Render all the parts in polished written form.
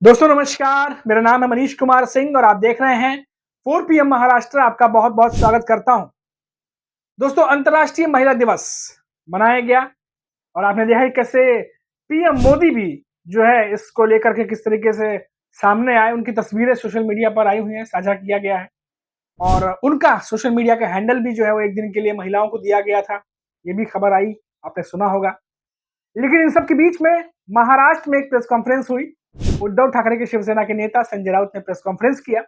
दोस्तों नमस्कार, मेरा नाम है मनीष कुमार सिंह और आप देख रहे हैं 4 पीएम महाराष्ट्र। आपका बहुत-बहुत स्वागत करता हूं। दोस्तों अंतर्राष्ट्रीय महिला दिवस मनाया गया और आपने देखा कि कैसे पीएम मोदी भी जो है इसको लेकर के किस तरीके से सामने आए। उनकी तस्वीरें सोशल मीडिया पर आई हुई हैं, साझा किया गया है और उनका सोशल मीडिया का हैंडल भी जो है वो एक दिन के लिए महिलाओं को दिया गया था। ये भी खबर आई, आपने सुना होगा। लेकिन इन सब के बीच में महाराष्ट्र में एक प्रेस कॉन्फ्रेंस हुई। उद्धव ठाकरे के शिवसेना के नेता संजय राउत ने प्रेस कॉन्फ्रेंस किया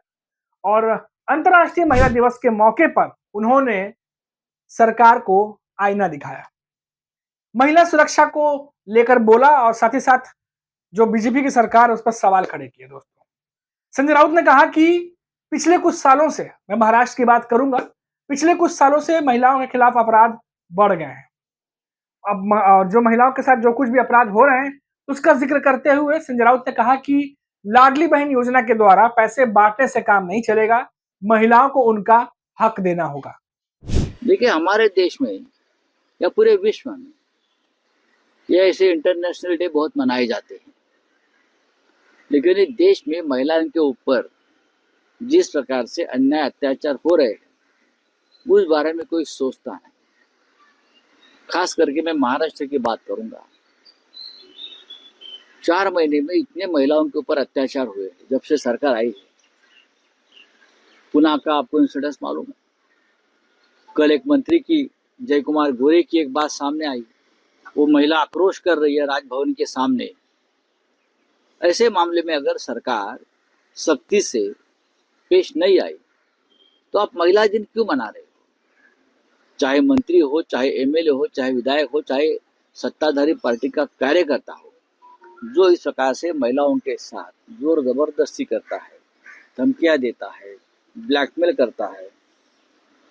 और अंतर्राष्ट्रीय महिला दिवस के मौके पर उन्होंने सरकार को आईना दिखाया, महिला सुरक्षा को लेकर बोला और साथ ही साथ जो बीजेपी की सरकार है उस पर सवाल खड़े किए। दोस्तों संजय राउत ने कहा कि पिछले कुछ सालों से, मैं महाराष्ट्र की बात करूंगा, पिछले कुछ सालों से महिलाओं के खिलाफ अपराध बढ़ गए हैं। अब जो महिलाओं के साथ जो कुछ भी अपराध हो रहे हैं उसका जिक्र करते हुए संजय राउत ने कहा कि लाडली बहन योजना के द्वारा पैसे बांटने से काम नहीं चलेगा, महिलाओं को उनका हक देना होगा। देखिए, हमारे देश में या पूरे विश्व में ये ऐसे इंटरनेशनल डे बहुत मनाए जाते हैं, लेकिन इस देश में महिलाओं के ऊपर जिस प्रकार से अन्याय अत्याचार हो रहे हैं उस बारे में कोई सोचता नहीं। खास करके मैं महाराष्ट्र की बात करूंगा। 4 महीने में इतने महिलाओं के ऊपर अत्याचार हुए जब से सरकार आई है। पुणे का आपको इंसिडेंस मालूम है। कल एक मंत्री की, जय कुमार गोरे की एक बात सामने आई। वो महिला आक्रोश कर रही है राजभवन के सामने। ऐसे मामले में अगर सरकार सख्ती से पेश नहीं आई तो आप महिला दिन क्यों मना रहे हो? चाहे मंत्री हो, चाहे एमएलए हो, चाहे विधायक हो, चाहे सत्ताधारी पार्टी का कार्यकर्ता हो, जो इस प्रकार से महिलाओं के साथ जोर जबरदस्ती करता है, धमकियां देता है, ब्लैकमेल करता है,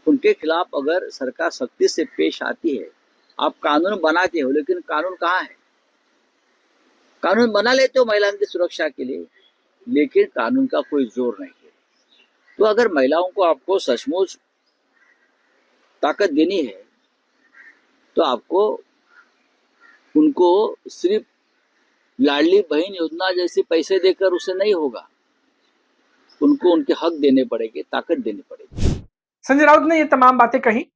उनके खिलाफ अगर सरकार सख्ती से पेश आती है। आप कानून बनाते हो, लेकिन कानून कहाँ है? कानून बना लेते हो महिलाओं की सुरक्षा के लिए, लेकिन कानून का कोई जोर नहीं है। तो अगर महिलाओं को आपको सचमुच ताकत देनी है तो आपको उनको सिर्फ लाडली बहन योजना जैसे पैसे देकर उसे नहीं होगा, उनको उनके हक देने पड़ेंगे, ताकत देनी पड़ेगी। संजय राउत ने ये तमाम बातें कही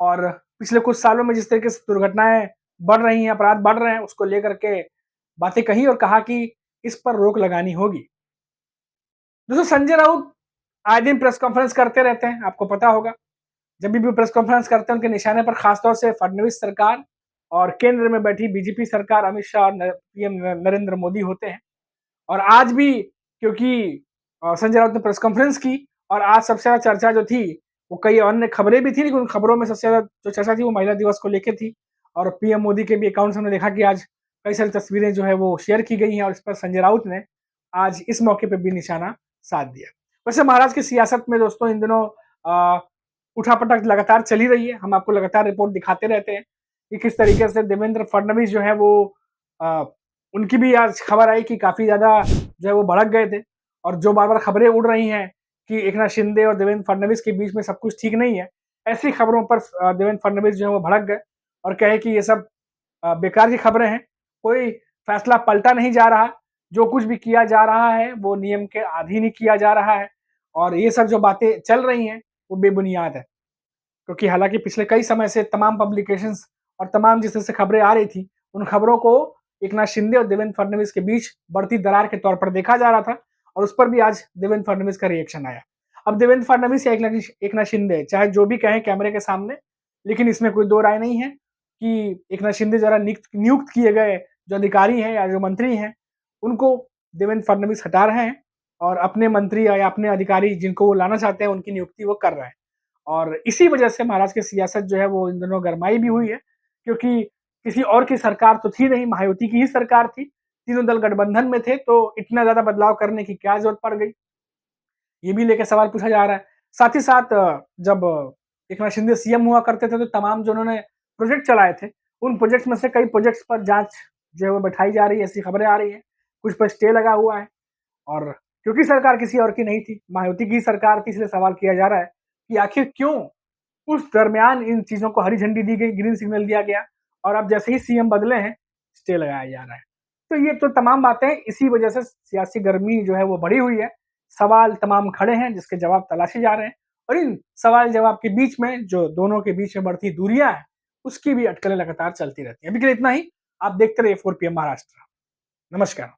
और पिछले कुछ सालों में जिस तरीके से दुर्घटनाएं बढ़ रही हैं, अपराध बढ़ रहे हैं, उसको लेकर के बातें कही और कहा कि इस पर रोक लगानी होगी। दोस्तों संजय राउत आए दिन प्रेस कॉन्फ्रेंस करते रहते हैं, आपको पता होगा। जब भी प्रेस कॉन्फ्रेंस करते हैं उनके निशाने पर खासतौर से फडणवीस सरकार और केंद्र में बैठी बीजेपी सरकार, अमित शाह और पीएम नरेंद्र मोदी होते हैं। और आज भी क्योंकि संजय राउत ने प्रेस कॉन्फ्रेंस की और आज सबसे ज्यादा चर्चा जो थी वो कई अन्य खबरें भी थी, लेकिन उन खबरों में सबसे ज्यादा जो चर्चा थी वो महिला दिवस को लेकर थी। और पीएम मोदी के भी अकाउंट से हमने देखा कि आज कई सारी तस्वीरें जो है वो शेयर की गई हैं और इस पर संजय राउत ने आज इस मौके पर भी निशाना साध दिया। वैसे महाराष्ट्र की सियासत में दोस्तों इन दिनों उठापटक लगातार चली रही है। हम आपको लगातार रिपोर्ट दिखाते रहते हैं कि किस तरीके से देवेंद्र फडणवीस जो है वो उनकी भी आज खबर आई कि काफी ज्यादा जो है वो भड़क गए थे और जो बार बार खबरें उड़ रही हैं कि एकनाथ शिंदे और देवेंद्र फडणवीस के बीच में सब कुछ ठीक नहीं है, ऐसी खबरों पर देवेंद्र फडणवीस जो है वो भड़क गए और कहे कि ये सब बेकार की खबरें हैं, कोई फैसला पलटा नहीं जा रहा, जो कुछ भी किया जा रहा है वो नियम के अधीन ही किया जा रहा है और ये सब जो बातें चल रही हैं वो बेबुनियाद है। क्योंकि हालांकि पिछले कई समय से तमाम पब्लिकेशंस और तमाम जिस तरह से खबरें आ रही थी, उन खबरों को एकनाथ शिंदे और देवेंद्र फडणवीस के बीच बढ़ती दरार के तौर पर देखा जा रहा था और उस पर भी आज देवेंद्र फडणवीस का रिएक्शन आया। अब देवेंद्र फडणवीस या एकनाथ शिंदे चाहे जो भी कहें कैमरे के सामने, लेकिन इसमें कोई दो राय नहीं है कि एकनाथ शिंदे द्वारा नियुक्त किए गए जो अधिकारी हैं या जो मंत्री हैं उनको देवेंद्र फडणवीस हटा रहे हैं और अपने मंत्री या अपने अधिकारी जिनको वो लाना चाहते हैं उनकी नियुक्ति वो कर रहे हैं। और इसी वजह से महाराष्ट्र की सियासत जो है वो इन दिनों गरमाई भी हुई है, क्योंकि किसी और की सरकार तो थी नहीं, महायुति की ही सरकार थी, तीनों दल गठबंधन में थे, तो इतना ज्यादा बदलाव करने की क्या जरूरत पड़ गई, ये भी लेकर सवाल पूछा जा रहा है। साथ ही साथ जब एकनाथ शिंदे सीएम हुआ करते थे तो तमाम जो उन्होंने प्रोजेक्ट चलाए थे उन प्रोजेक्ट्स में से कई प्रोजेक्ट्स पर जांच जो है वो बैठाई जा रही है, ऐसी खबरें आ रही है, कुछ पर स्टे लगा हुआ है। और क्योंकि सरकार किसी और की नहीं थी, महायुति की सरकार थी, इसलिए सवाल किया जा रहा है कि आखिर क्यों उस दरमियान इन चीजों को हरी झंडी दी गई, ग्रीन सिग्नल दिया गया और अब जैसे ही सीएम बदले हैं स्टे लगाया जा रहा है। तो ये तो तमाम बातें इसी वजह से सियासी गर्मी जो है वो बढ़ी हुई है। सवाल तमाम खड़े हैं जिसके जवाब तलाशे जा रहे हैं और इन सवाल जवाब के बीच में जो दोनों के बीच में बढ़ती दूरियां हैं उसकी भी अटकलें लगातार चलती रहती हैं। अभी के लिए इतना ही। आप देखते रहिए 4 PM महाराष्ट्र। नमस्कार।